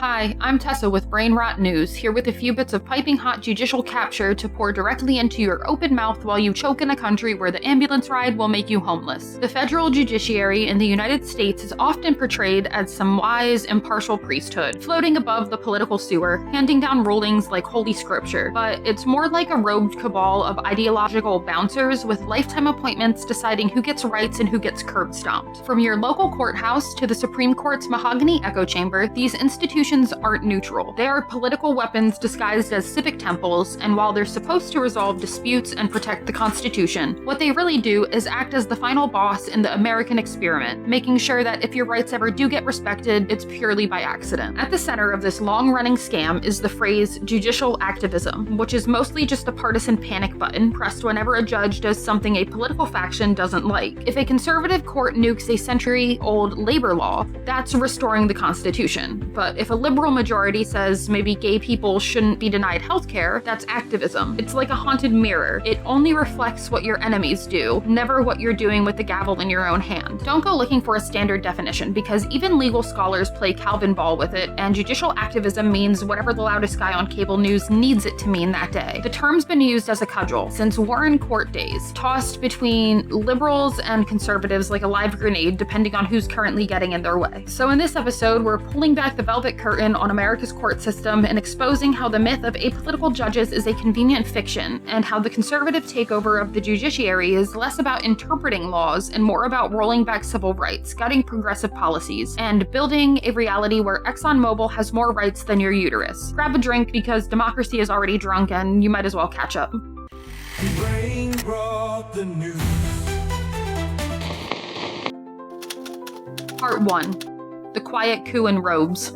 Hi, I'm Tessa with Brainrot News, here with a few bits of piping hot judicial capture to pour directly into your open mouth while you choke in a country where the ambulance ride will make you homeless. The federal judiciary in the United States is often portrayed as some wise, impartial priesthood, floating above the political sewer, handing down rulings like holy scripture. But it's more like a robed cabal of ideological bouncers with lifetime appointments deciding who gets rights and who gets curb stomped. From your local courthouse to the Supreme Court's mahogany echo chamber, these institutions aren't neutral. They are political weapons disguised as civic temples, and while they're supposed to resolve disputes and protect the Constitution, what they really do is act as the final boss in the American experiment, making sure that if your rights ever do get respected, it's purely by accident. At the center of this long-running scam is the phrase judicial activism, which is mostly just a partisan panic button pressed whenever a judge does something a political faction doesn't like. If a conservative court nukes a century-old labor law, that's restoring the Constitution. But if a liberal majority says maybe gay people shouldn't be denied healthcare, that's activism. It's like a haunted mirror. It only reflects what your enemies do, never what you're doing with the gavel in your own hand. Don't go looking for a standard definition, because even legal scholars play Calvin ball with it, and judicial activism means whatever the loudest guy on cable news needs it to mean that day. The term's been used as a cudgel since Warren Court days, tossed between liberals and conservatives like a live grenade depending on who's currently getting in their way. So in this episode, we're pulling back the velvet curtain on America's court system and exposing how the myth of apolitical judges is a convenient fiction, and how the conservative takeover of the judiciary is less about interpreting laws and more about rolling back civil rights, gutting progressive policies, and building a reality where ExxonMobil has more rights than your uterus. Grab a drink because democracy is already drunk and you might as well catch up. Brainrot the news. Part 1. The Quiet Coup in Robes.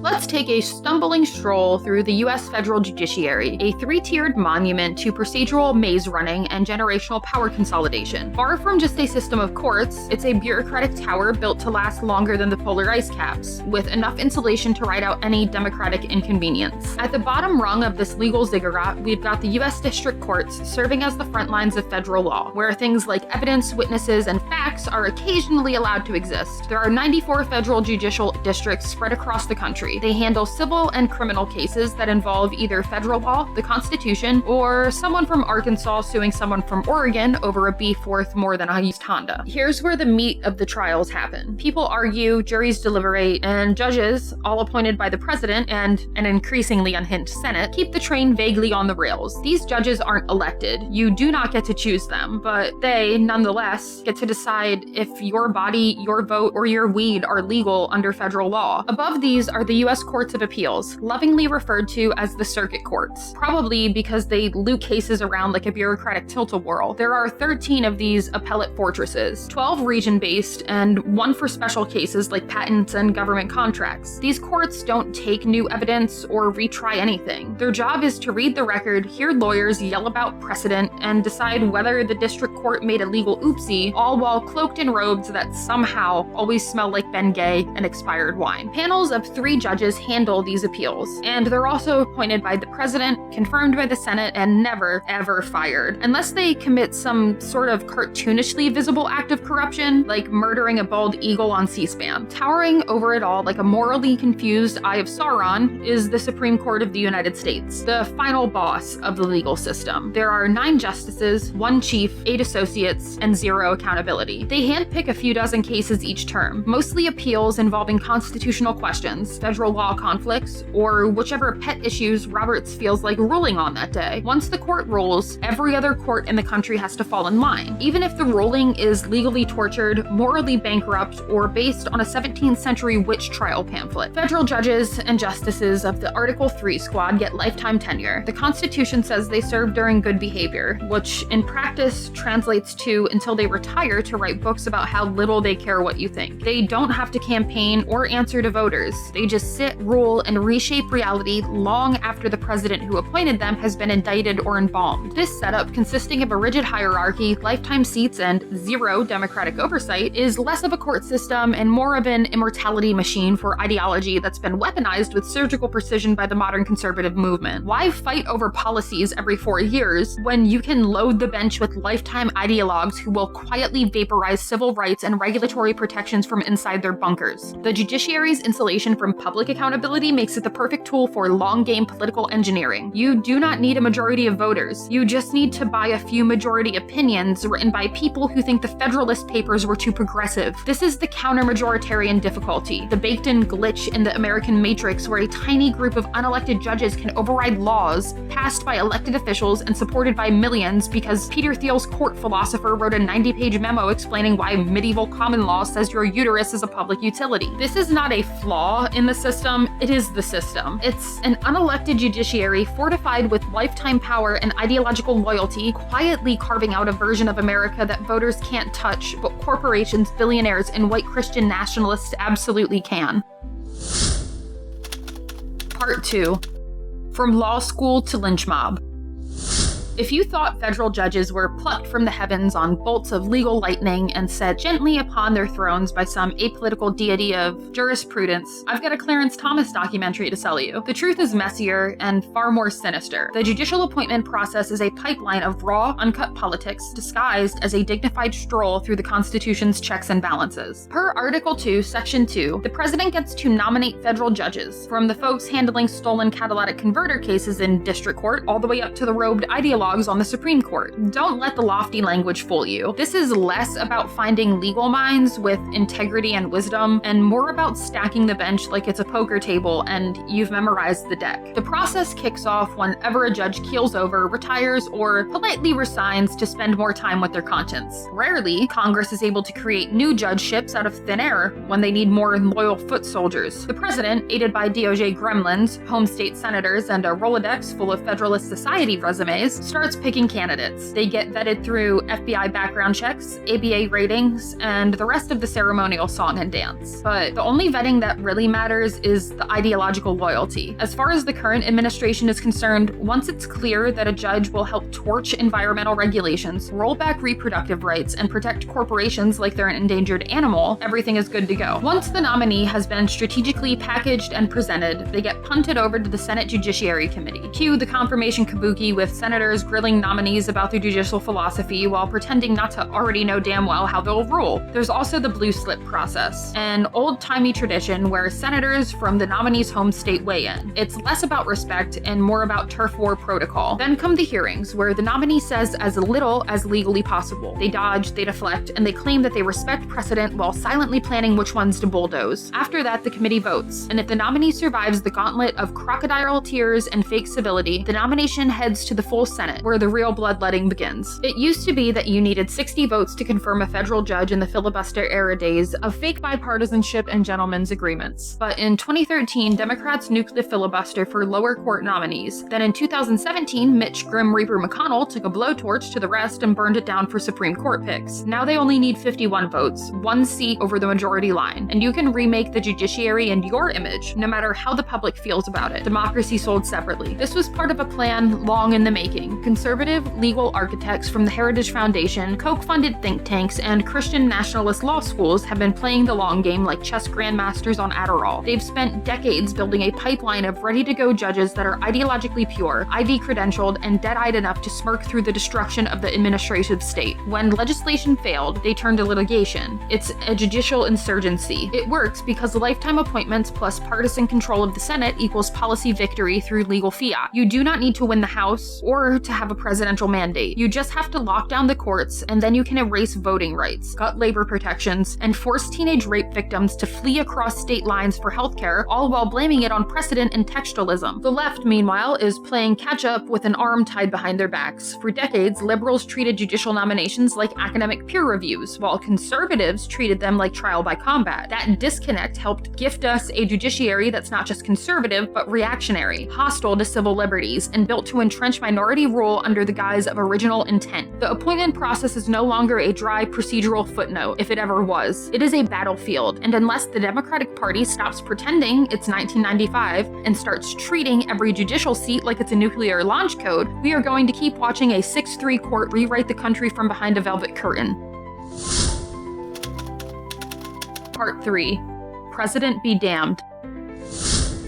Let's take a stumbling stroll through the U.S. federal judiciary, a three-tiered monument to procedural maze running and generational power consolidation. Far from just a system of courts, it's a bureaucratic tower built to last longer than the polar ice caps, with enough insulation to ride out any democratic inconvenience. At the bottom rung of this legal ziggurat, we've got the U.S. district courts serving as the front lines of federal law, where things like evidence, witnesses, and facts are occasionally allowed to exist. There are 94 federal judicial districts spread across the country. They handle civil and criminal cases that involve either federal law, the Constitution, or someone from Arkansas suing someone from Oregon over a beef worth more than a used Honda. Here's where the meat of the trials happen. People argue, juries deliberate, and judges, all appointed by the president and an increasingly unhinged Senate, keep the train vaguely on the rails. These judges aren't elected. You do not get to choose them, but they, nonetheless, get to decide if your body, your vote, or your weed are legal under federal law. Above these are the U.S. Courts of Appeals, lovingly referred to as the circuit courts, probably because they loot cases around like a bureaucratic tilt-a-whirl. There are 13 of these appellate fortresses, 12 region-based, and one for special cases like patents and government contracts. These courts don't take new evidence or retry anything. Their job is to read the record, hear lawyers yell about precedent, and decide whether the district court made a legal oopsie, all while cloaked in robes that somehow always smell like Bengay and expired wine. Panels of 3 judges handle these appeals, and they're also appointed by the president, confirmed by the Senate, and never, ever fired. Unless they commit some sort of cartoonishly visible act of corruption, like murdering a bald eagle on C-SPAN. Towering over it all like a morally confused Eye of Sauron is the Supreme Court of the United States, the final boss of the legal system. There are 9 justices, 1 chief, 8 associates, and 0 accountability. They handpick a few dozen cases each term, mostly appeals involving constitutional questions, federal law conflicts, or whichever pet issues Roberts feels like ruling on that day. Once the court rules, every other court in the country has to fall in line, even if the ruling is legally tortured, morally bankrupt, or based on a 17th century witch trial pamphlet. Federal judges and justices of the Article 3 squad get lifetime tenure. The Constitution says they serve during good behavior, which in practice translates to until they retire to write books about how little they care what you think. They don't have to campaign or answer to voters. They just sit, rule, and reshape reality long after the president who appointed them has been indicted or embalmed. This setup, consisting of a rigid hierarchy, lifetime seats, and zero democratic oversight, is less of a court system and more of an immortality machine for ideology that's been weaponized with surgical precision by the modern conservative movement. Why fight over policies every 4 years when you can load the bench with lifetime ideologues who will quietly vaporize civil rights and regulatory protections from inside their bunkers? The judiciary's insulation from public accountability makes it the perfect tool for long-game political engineering. You do not need a majority of voters. You just need to buy a few majority opinions written by people who think the Federalist Papers were too progressive. This is the counter-majoritarian difficulty, the baked-in glitch in the American matrix where a tiny group of unelected judges can override laws passed by elected officials and supported by millions because Peter Thiel's court philosopher wrote a 90-page memo explaining why medieval common law says your uterus is a public utility. This is not a flaw in the system, it is the system. It's an unelected judiciary fortified with lifetime power and ideological loyalty, quietly carving out a version of America that voters can't touch, but corporations, billionaires, and white Christian nationalists absolutely can. Part 2. From Law School to Lynch Mob. If you thought federal judges were plucked from the heavens on bolts of legal lightning and set gently upon their thrones by some apolitical deity of jurisprudence, I've got a Clarence Thomas documentary to sell you. The truth is messier and far more sinister. The judicial appointment process is a pipeline of raw, uncut politics disguised as a dignified stroll through the Constitution's checks and balances. Per Article 2, Section 2, the president gets to nominate federal judges, from the folks handling stolen catalytic converter cases in district court all the way up to the robed ideologues on the Supreme Court. Don't let the lofty language fool you. This is less about finding legal minds with integrity and wisdom, and more about stacking the bench like it's a poker table and you've memorized the deck. The process kicks off whenever a judge keels over, retires, or politely resigns to spend more time with their conscience. Rarely, Congress is able to create new judgeships out of thin air when they need more loyal foot soldiers. The president, aided by DOJ gremlins, home state senators, and a Rolodex full of Federalist Society resumes, starts picking candidates. They get vetted through FBI background checks, ABA ratings, and the rest of the ceremonial song and dance. But the only vetting that really matters is the ideological loyalty. As far as the current administration is concerned, once it's clear that a judge will help torch environmental regulations, roll back reproductive rights, and protect corporations like they're an endangered animal, everything is good to go. Once the nominee has been strategically packaged and presented, they get punted over to the Senate Judiciary Committee. Cue the confirmation kabuki with senators grilling nominees about their judicial philosophy while pretending not to already know damn well how they'll rule. There's also the blue slip process, an old-timey tradition where senators from the nominee's home state weigh in. It's less about respect and more about turf war protocol. Then come the hearings, where the nominee says as little as legally possible. They dodge, they deflect, and they claim that they respect precedent while silently planning which ones to bulldoze. After that, the committee votes, and if the nominee survives the gauntlet of crocodile tears and fake civility, the nomination heads to the full Senate, where the real bloodletting begins. It used to be that you needed 60 votes to confirm a federal judge in the filibuster era days of fake bipartisanship and gentlemen's agreements. But in 2013, Democrats nuked the filibuster for lower court nominees. Then in 2017, Mitch Grim Reaper McConnell took a blowtorch to the rest and burned it down for Supreme Court picks. Now they only need 51 votes, one seat over the majority line, and you can remake the judiciary in your image, no matter how the public feels about it. Democracy sold separately. This was part of a plan long in the making. Conservative legal architects from the Heritage Foundation, Koch-funded think tanks, and Christian nationalist law schools have been playing the long game like chess grandmasters on Adderall. They've spent decades building a pipeline of ready-to-go judges that are ideologically pure, IV-credentialed, and dead-eyed enough to smirk through the destruction of the administrative state. When legislation failed, they turned to litigation. It's a judicial insurgency. It works because lifetime appointments plus partisan control of the Senate equals policy victory through legal fiat. You do not need to win the House or to have a presidential mandate. You just have to lock down the courts, and then you can erase voting rights, gut labor protections, and force teenage rape victims to flee across state lines for healthcare, all while blaming it on precedent and textualism. The left, meanwhile, is playing catch-up with an arm tied behind their backs. For decades, liberals treated judicial nominations like academic peer reviews, while conservatives treated them like trial by combat. That disconnect helped gift us a judiciary that's not just conservative, but reactionary, hostile to civil liberties, and built to entrench minority rule rule under the guise of original intent. The appointment process is no longer a dry procedural footnote, if it ever was. It is a battlefield, and unless the Democratic Party stops pretending it's 1995 and starts treating every judicial seat like it's a nuclear launch code, we are going to keep watching a 6-3 court rewrite the country from behind a velvet curtain. Part 3. Precedent Be Damned.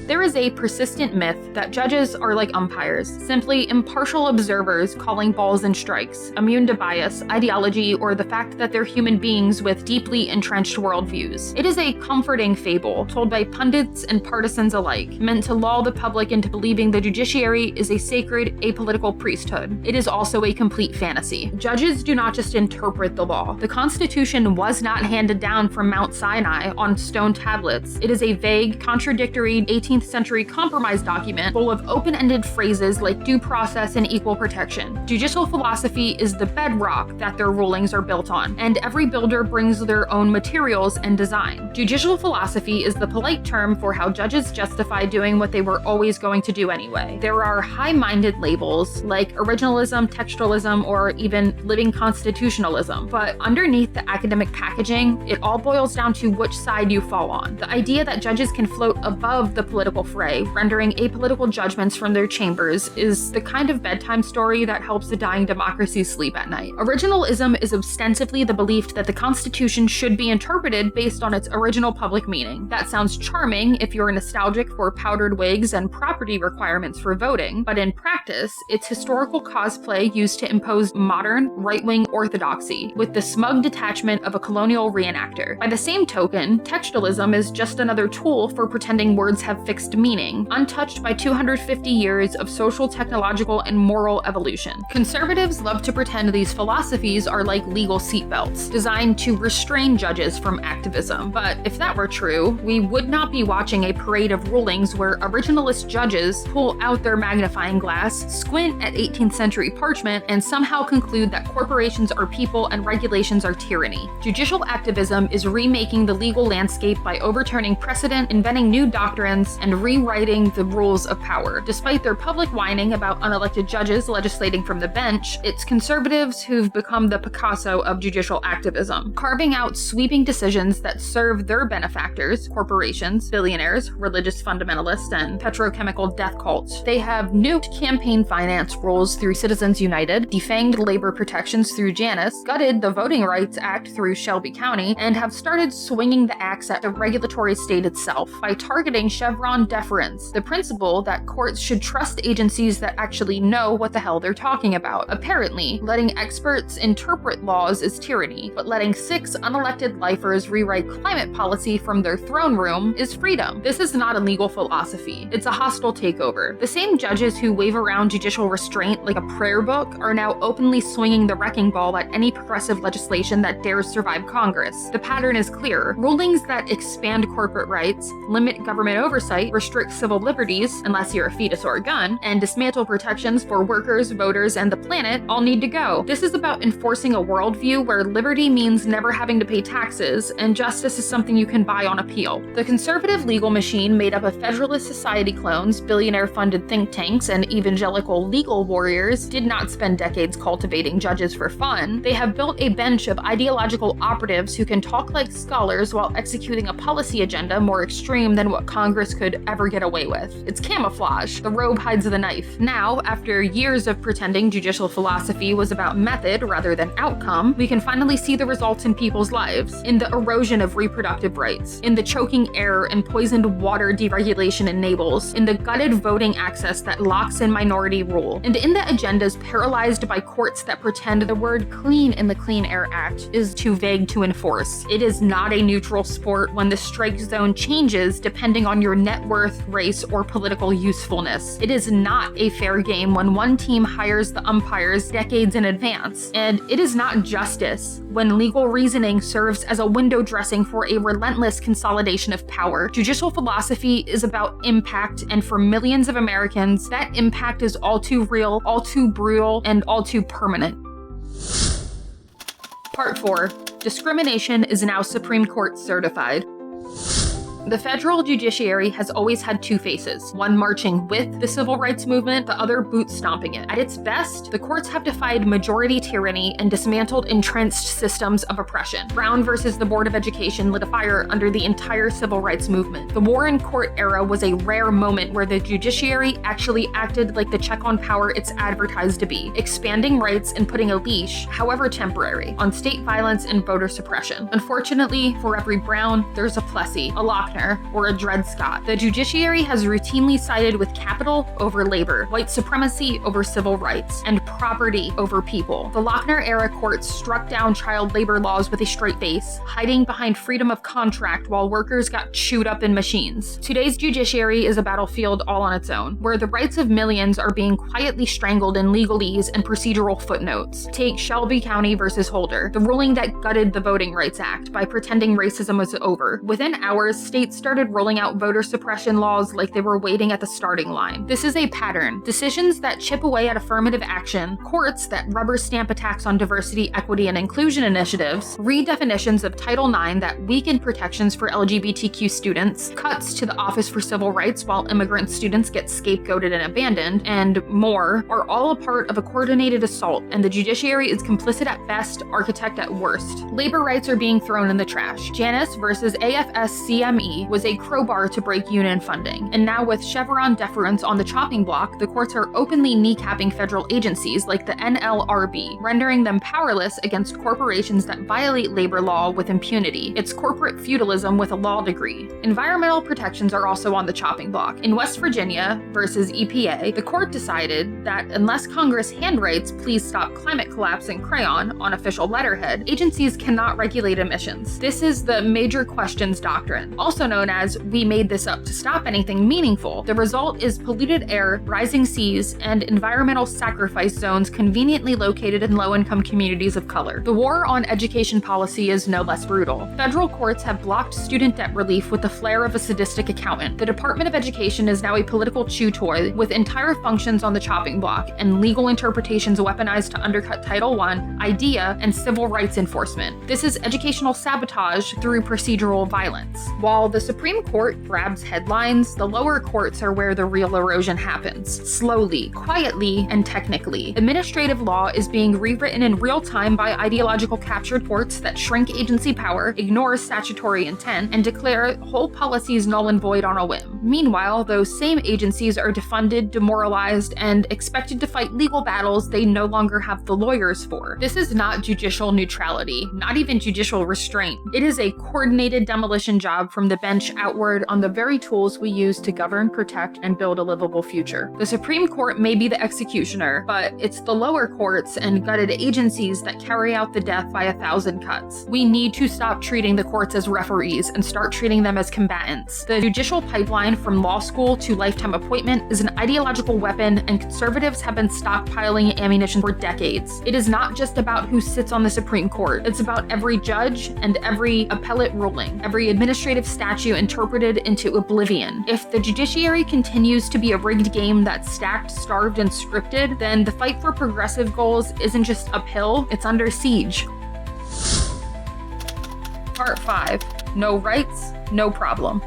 There is a persistent myth that judges are like umpires, simply impartial observers calling balls and strikes, immune to bias, ideology, or the fact that they're human beings with deeply entrenched worldviews. It is a comforting fable told by pundits and partisans alike, meant to lull the public into believing the judiciary is a sacred, apolitical priesthood. It is also a complete fantasy. Judges do not just interpret the law. The Constitution was not handed down from Mount Sinai on stone tablets. It is a vague, contradictory 18th century compromise document full of open-ended phrases like due process and equal protection. Judicial philosophy is the bedrock that their rulings are built on, and every builder brings their own materials and design. Judicial philosophy is the polite term for how judges justify doing what they were always going to do anyway. There are high-minded labels like originalism, textualism, or even living constitutionalism, but underneath the academic packaging, it all boils down to which side you fall on. The idea that judges can float above the political fray, rendering apolitical judgments from their chambers, is the kind of bedtime story that helps a dying democracy sleep at night. Originalism is ostensibly the belief that the Constitution should be interpreted based on its original public meaning. That sounds charming if you're nostalgic for powdered wigs and property requirements for voting, but in practice, it's historical cosplay used to impose modern, right-wing orthodoxy, with the smug detachment of a colonial reenactor. By the same token, textualism is just another tool for pretending words have fixed meaning, untouched by 250 years of social, technological, and moral evolution. Conservatives love to pretend these philosophies are like legal seatbelts, designed to restrain judges from activism. But if that were true, we would not be watching a parade of rulings where originalist judges pull out their magnifying glass, squint at 18th century parchment, and somehow conclude that corporations are people and regulations are tyranny. Judicial activism is remaking the legal landscape by overturning precedent, inventing new doctrines, and rewriting the rules of power. Despite their public whining about unelected judges legislating from the bench, it's conservatives who've become the Picasso of judicial activism, carving out sweeping decisions that serve their benefactors, corporations, billionaires, religious fundamentalists, and petrochemical death cults. They have nuked campaign finance rules through Citizens United, defanged labor protections through Janus, gutted the Voting Rights Act through Shelby County, and have started swinging the axe at the regulatory state itself by targeting Chevron deference, the principle that courts should trust agencies that actually know what the hell they're talking about. Apparently, letting experts interpret laws is tyranny, but letting 6 unelected lifers rewrite climate policy from their throne room is freedom. This is not a legal philosophy. It's a hostile takeover. The same judges who wave around judicial restraint like a prayer book are now openly swinging the wrecking ball at any progressive legislation that dares survive Congress. The pattern is clear. Rulings that expand corporate rights, limit government oversight, restrict civil liberties, unless you're a fetus or a gun, and dismantle protections for workers, voters, and the planet all need to go. This is about enforcing a worldview where liberty means never having to pay taxes, and justice is something you can buy on appeal. The conservative legal machine made up of Federalist Society clones, billionaire-funded think tanks, and evangelical legal warriors did not spend decades cultivating judges for fun. They have built a bench of ideological operatives who can talk like scholars while executing a policy agenda more extreme than what Congress could ever get away with. It's camouflage. The robe hides the knife. Now, after years of pretending judicial philosophy was about method rather than outcome, we can finally see the results in people's lives, in the erosion of reproductive rights, in the choking air and poisoned water deregulation enables, in the gutted voting access that locks in minority rule, and in the agendas paralyzed by courts that pretend the word clean in the Clean Air Act is too vague to enforce. It is not a neutral sport when the strike zone changes depending on your net worth, race, or political usefulness. It is not a fair game when one team hires the umpires decades in advance. And it is not justice when legal reasoning serves as a window dressing for a relentless consolidation of power. Judicial philosophy is about impact, and for millions of Americans, that impact is all too real, all too brutal, and all too permanent. Part 4. Discrimination is now Supreme Court certified. The federal judiciary has always had two faces, one marching with the civil rights movement, the other boot stomping it. At its best, the courts have defied majority tyranny and dismantled entrenched systems of oppression. Brown versus the Board of Education lit a fire under the entire civil rights movement. The Warren Court era was a rare moment where the judiciary actually acted like the check on power it's advertised to be, expanding rights and putting a leash, however temporary, on state violence and voter suppression. Unfortunately, for every Brown, there's a Plessy, a Lochner, or a Dred Scott. The judiciary has routinely sided with capital over labor, white supremacy over civil rights, and property over people. The Lochner-era courts struck down child labor laws with a straight face, hiding behind freedom of contract while workers got chewed up in machines. Today's judiciary is a battlefield all on its own, where the rights of millions are being quietly strangled in legalese and procedural footnotes. Take Shelby County versus Holder, the ruling that gutted the Voting Rights Act by pretending racism was over. Within hours, states started rolling out voter suppression laws like they were waiting at the starting line. This is a pattern. Decisions that chip away at affirmative action, courts that rubber stamp attacks on diversity, equity, and inclusion initiatives, redefinitions of Title IX that weaken protections for LGBTQ students, cuts to the Office for Civil Rights while immigrant students get scapegoated and abandoned, and more, are all a part of a coordinated assault, and the judiciary is complicit at best, architect at worst. Labor rights are being thrown in the trash. Janus versus AFS-CME was a crowbar to break union funding, and now with Chevron deference on the chopping block, the courts are openly kneecapping federal agencies like the NLRB, rendering them powerless against corporations that violate labor law with impunity. It's corporate feudalism with a law degree. Environmental protections are also on the chopping block. In West Virginia versus EPA, the court decided that unless Congress handwrites "Please Stop Climate Collapse" in crayon on official letterhead, agencies cannot regulate emissions. This is the major questions doctrine, also known as "we made this up to stop anything meaningful." The result is polluted air, rising seas, and environmental sacrifice zones conveniently located in low-income communities of color. The war on education policy is no less brutal. Federal courts have blocked student debt relief with the flair of a sadistic accountant. The Department of Education is now a political chew toy with entire functions on the chopping block and legal interpretations weaponized to undercut Title I, IDEA, and civil rights enforcement. This is educational sabotage through procedural violence. While the Supreme Court grabs headlines, the lower courts are where the real erosion happens. Slowly, quietly, and technically. Administrative law is being rewritten in real time by ideological captured courts that shrink agency power, ignore statutory intent, and declare whole policies null and void on a whim. Meanwhile, those same agencies are defunded, demoralized, and expected to fight legal battles they no longer have the lawyers for. This is not judicial neutrality, not even judicial restraint. It is a coordinated demolition job from the bench outward on the very tools we use to govern, protect, and build a livable future. The Supreme Court may be the executioner, but it's the lower courts and gutted agencies that carry out the death by 1,000 cuts. We need to stop treating the courts as referees and start treating them as combatants. The judicial pipeline from law school to lifetime appointment is an ideological weapon, and conservatives have been stockpiling ammunition for decades. It is not just about who sits on the Supreme Court. It's about every judge and every appellate ruling, every administrative statute interpreted into oblivion. If the judiciary continues to be a rigged game that's stacked, starved, and scripted, then the fight for progressive goals isn't just uphill, it's under siege. Part 5. No rights, no problem.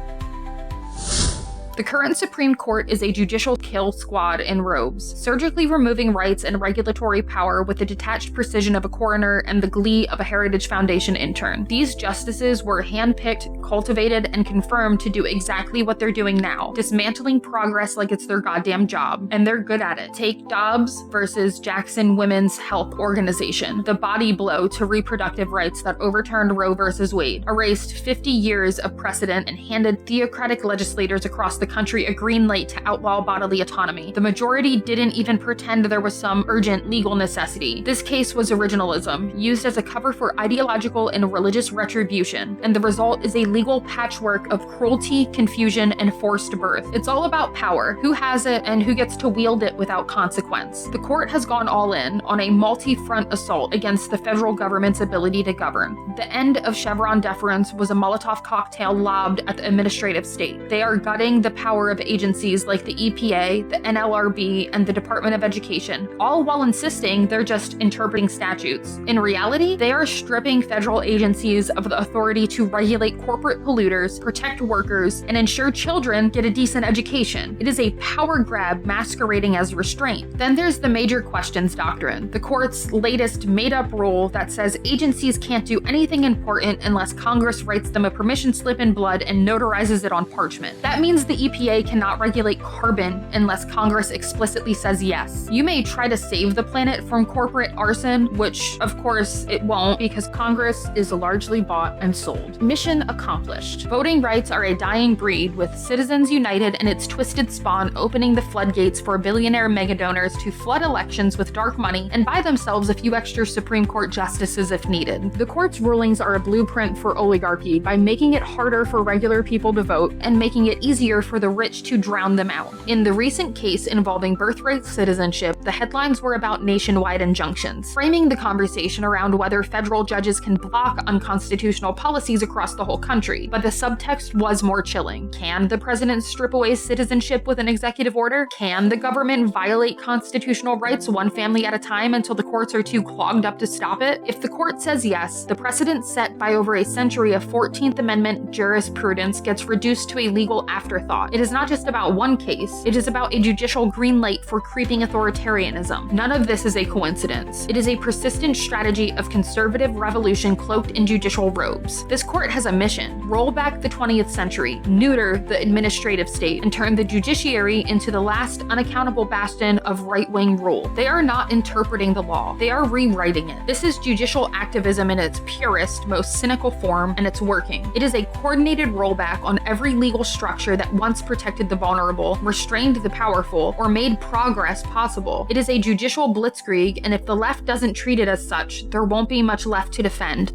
The current Supreme Court is a judicial kill squad in robes, surgically removing rights and regulatory power with the detached precision of a coroner and the glee of a Heritage Foundation intern. These justices were handpicked, cultivated, and confirmed to do exactly what they're doing now, dismantling progress like it's their goddamn job, and they're good at it. Take Dobbs versus Jackson Women's Health Organization, the body blow to reproductive rights that overturned Roe versus Wade, erased 50 years of precedent, and handed theocratic legislators across the country a green light to outlaw bodily autonomy. The majority didn't even pretend there was some urgent legal necessity. This case was originalism, used as a cover for ideological and religious retribution, and the result is a legal patchwork of cruelty, confusion, and forced birth. It's all about power, who has it, and who gets to wield it without consequence. The court has gone all in on a multi-front assault against the federal government's ability to govern. The end of Chevron deference was a Molotov cocktail lobbed at the administrative state. They are gutting the power of agencies like the EPA, the NLRB, and the Department of Education, all while insisting they're just interpreting statutes. In reality, they are stripping federal agencies of the authority to regulate corporate polluters, protect workers, and ensure children get a decent education. It is a power grab masquerading as restraint. Then there's the major questions doctrine, the court's latest made-up rule that says agencies can't do anything important unless Congress writes them a permission slip in blood and notarizes it on parchment. That means the EPA cannot regulate carbon unless Congress explicitly says yes. You may try to save the planet from corporate arson, which of course it won't because Congress is largely bought and sold. Mission accomplished. Voting rights are a dying breed, with Citizens United and its twisted spawn opening the floodgates for billionaire megadonors to flood elections with dark money and buy themselves a few extra Supreme Court justices if needed. The court's rulings are a blueprint for oligarchy by making it harder for regular people to vote and making it easier for the rich to drown them out. In the recent case involving birthright citizenship, the headlines were about nationwide injunctions, framing the conversation around whether federal judges can block unconstitutional policies across the whole country, but the subtext was more chilling. Can the president strip away citizenship with an executive order? Can the government violate constitutional rights one family at a time until the courts are too clogged up to stop it? If the court says yes, the precedent set by over a century of 14th Amendment jurisprudence gets reduced to a legal afterthought. It is not just about one case, it is about a judicial green light for creeping authoritarianism. None of this is a coincidence. It is a persistent strategy of conservative revolution cloaked in judicial robes. This court has a mission: roll back the 20th century, neuter the administrative state, and turn the judiciary into the last unaccountable bastion of right-wing rule. They are not interpreting the law, they are rewriting it. This is judicial activism in its purest, most cynical form, and it's working. It is a coordinated rollback on every legal structure that once protected the vulnerable, restrained the powerful, or made progress possible. It is a judicial blitzkrieg, and if the left doesn't treat it as such, there won't be much left to defend.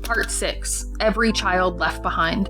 Part 6. Every Child Left Behind.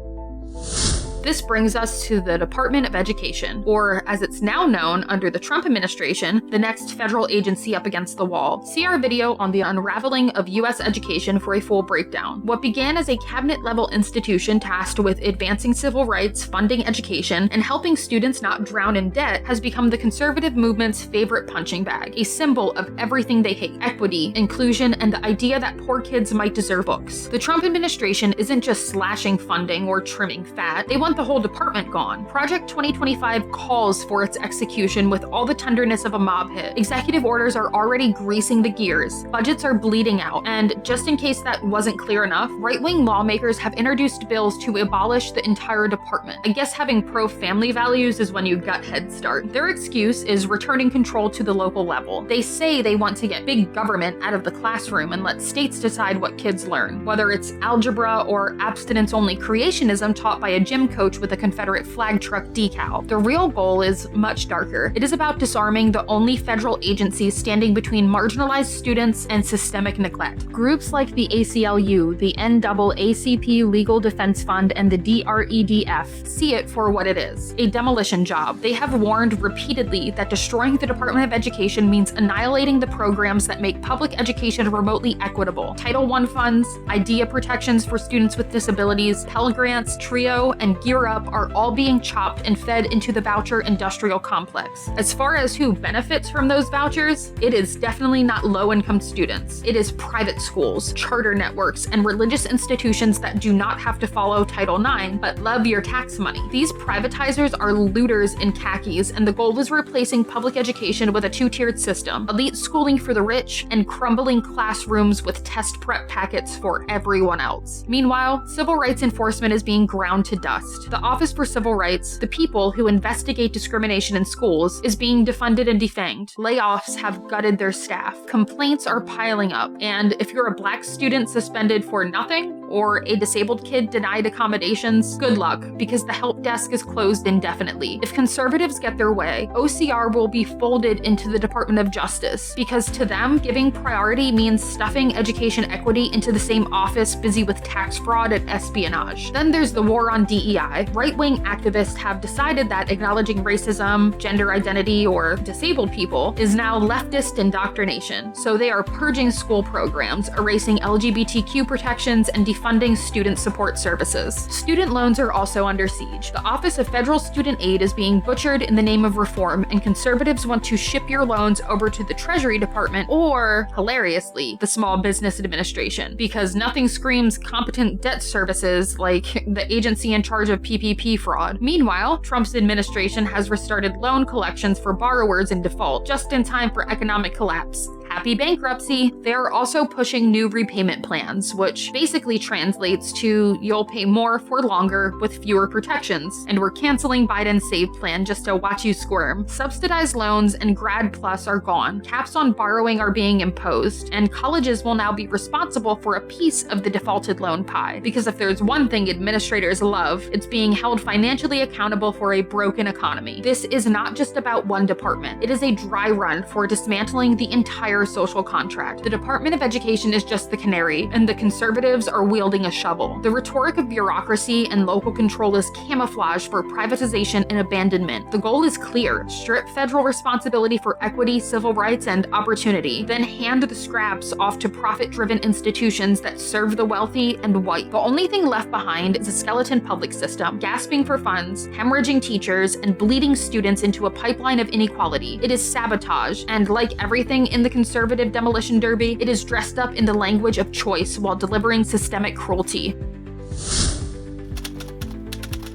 This brings us to the Department of Education, or as it's now known under the Trump administration, the next federal agency up against the wall. See our video on the unraveling of U.S. education for a full breakdown. What began as a cabinet-level institution tasked with advancing civil rights, funding education, and helping students not drown in debt has become the conservative movement's favorite punching bag, a symbol of everything they hate: equity, inclusion, and the idea that poor kids might deserve books. The Trump administration isn't just slashing funding or trimming fat, they want the whole department gone. Project 2025 calls for its execution with all the tenderness of a mob hit. Executive orders are already greasing the gears, budgets are bleeding out, and just in case that wasn't clear enough, right-wing lawmakers have introduced bills to abolish the entire department. I guess having pro-family values is when you gut Head Start. Their excuse is returning control to the local level. They say they want to get big government out of the classroom and let states decide what kids learn, whether it's algebra or abstinence-only creationism taught by a gym coach with a Confederate flag truck decal. The real goal is much darker. It is about disarming the only federal agencies standing between marginalized students and systemic neglect. Groups like the ACLU, the NAACP Legal Defense Fund, and the DREDF see it for what it is: a demolition job. They have warned repeatedly that destroying the Department of Education means annihilating the programs that make public education remotely equitable. Title I funds, IDEA protections for students with disabilities, Pell Grants, TRIO, and Gear Up are all being chopped and fed into the voucher industrial complex. As far as who benefits from those vouchers, it is definitely not low-income students. It is private schools, charter networks, and religious institutions that do not have to follow Title IX, but love your tax money. These privatizers are looters in khakis, and the goal is replacing public education with a two-tiered system: elite schooling for the rich, and crumbling classrooms with test prep packets for everyone else. Meanwhile, civil rights enforcement is being ground to dust. The Office for Civil Rights, the people who investigate discrimination in schools, is being defunded and defanged. Layoffs have gutted their staff. Complaints are piling up, and if you're a Black student suspended for nothing, or a disabled kid denied accommodations, good luck, because the help desk is closed indefinitely. If conservatives get their way, OCR will be folded into the Department of Justice, because to them, giving priority means stuffing education equity into the same office busy with tax fraud and espionage. Then there's the war on DEI. Right-wing activists have decided that acknowledging racism, gender identity, or disabled people is now leftist indoctrination, so they are purging school programs, erasing LGBTQ protections, and funding student support services. Student loans are also under siege. The Office of Federal Student Aid is being butchered in the name of reform, and conservatives want to ship your loans over to the Treasury Department or, hilariously, the Small Business Administration, because nothing screams competent debt services like the agency in charge of PPP fraud. Meanwhile, Trump's administration has restarted loan collections for borrowers in default, just in time for economic collapse. Happy bankruptcy. They're also pushing new repayment plans, which basically translates to you'll pay more for longer with fewer protections. And we're canceling Biden's Save Plan just to watch you squirm. Subsidized loans and Grad Plus are gone. Caps on borrowing are being imposed, and colleges will now be responsible for a piece of the defaulted loan pie. Because if there's one thing administrators love, it's being held financially accountable for a broken economy. This is not just about one department. It is a dry run for dismantling the entire social contract. The Department of Education is just the canary, and the conservatives are wielding a shovel. The rhetoric of bureaucracy and local control is camouflage for privatization and abandonment. The goal is clear: strip federal responsibility for equity, civil rights, and opportunity, then hand the scraps off to profit-driven institutions that serve the wealthy and white. The only thing left behind is a skeleton public system, gasping for funds, hemorrhaging teachers, and bleeding students into a pipeline of inequality. It is sabotage, and like everything in the conservative demolition derby, it is dressed up in the language of choice while delivering systemic cruelty.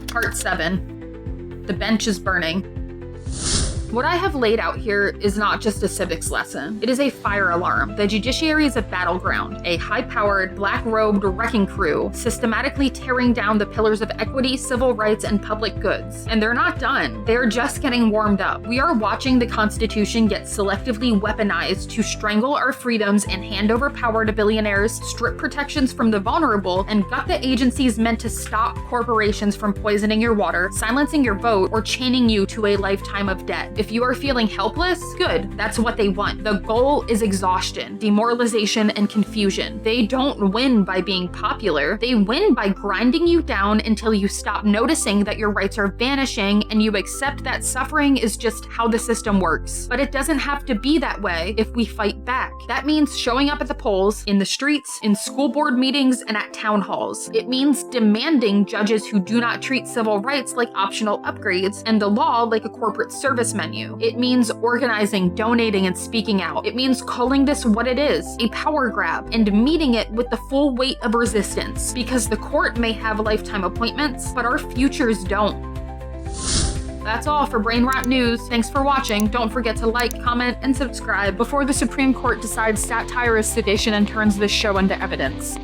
Part 7. The bench is burning. What I have laid out here is not just a civics lesson. It is a fire alarm. The judiciary is a battleground, a high-powered, black-robed wrecking crew systematically tearing down the pillars of equity, civil rights, and public goods. And they're not done. They're just getting warmed up. We are watching the Constitution get selectively weaponized to strangle our freedoms and hand over power to billionaires, strip protections from the vulnerable, and gut the agencies meant to stop corporations from poisoning your water, silencing your vote, or chaining you to a lifetime of debt. If you are feeling helpless, good, that's what they want. The goal is exhaustion, demoralization, and confusion. They don't win by being popular. They win by grinding you down until you stop noticing that your rights are vanishing and you accept that suffering is just how the system works. But it doesn't have to be that way if we fight back. That means showing up at the polls, in the streets, in school board meetings, and at town halls. It means demanding judges who do not treat civil rights like optional upgrades and the law like a corporate service menu. It means organizing, donating, and speaking out. It means calling this what it is, a power grab, and meeting it with the full weight of resistance. Because the court may have lifetime appointments, but our futures don't. That's all for Brainrot News. Thanks for watching. Don't forget to like, comment, and subscribe before the Supreme Court decides satire is sedation and turns this show into evidence.